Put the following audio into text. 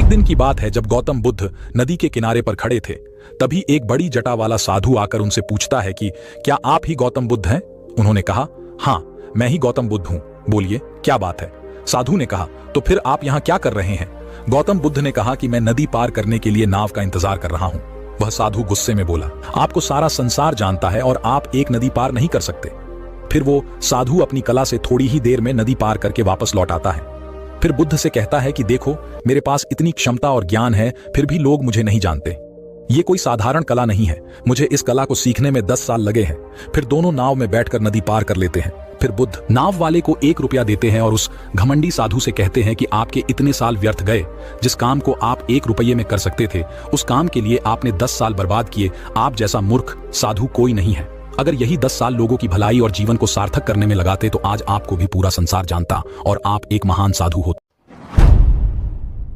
दिन की बात है जब गौतम बुद्ध नदी के किनारे पर खड़े थे। तभी एक बड़ी जटा वाला साधु आकर उनसे पूछता है कि क्या आप ही गौतम बुद्ध हैं? उन्होंने कहा, हाँ मैं ही गौतम बुद्ध हूं, बोलिए क्या बात है? साधु ने कहा, तो फिर आप यहां क्या कर रहे हैं? गौतम बुद्ध ने कहा कि मैं नदी पार करने के लिए नाव का इंतजार कर रहा हूं। वह साधु गुस्से में बोला, आपको सारा संसार जानता है और आप एक नदी पार नहीं कर सकते। फिर वो साधु अपनी कला से थोड़ी ही देर में नदी पार करके वापस लौट आता है। फिर बुद्ध से कहता है कि देखो मेरे पास इतनी क्षमता और ज्ञान है, फिर भी लोग मुझे नहीं जानते। ये कोई साधारण कला नहीं है, मुझे इस कला को सीखने में 10 साल लगे हैं। फिर दोनों नाव में बैठकर नदी पार कर लेते हैं। फिर बुद्ध नाव वाले को 1 रुपया देते हैं और उस घमंडी साधु से कहते हैं कि आपके इतने साल व्यर्थ गए। जिस काम को आप 1 रुपये में कर सकते थे, उस काम के लिए आपने 10 साल बर्बाद किए। आप जैसा मूर्ख साधु कोई नहीं है। अगर यही 10 साल लोगों की भलाई और जीवन को सार्थक करने में लगाते तो आज आपको भी पूरा संसार जानता और आप एक महान साधु होते।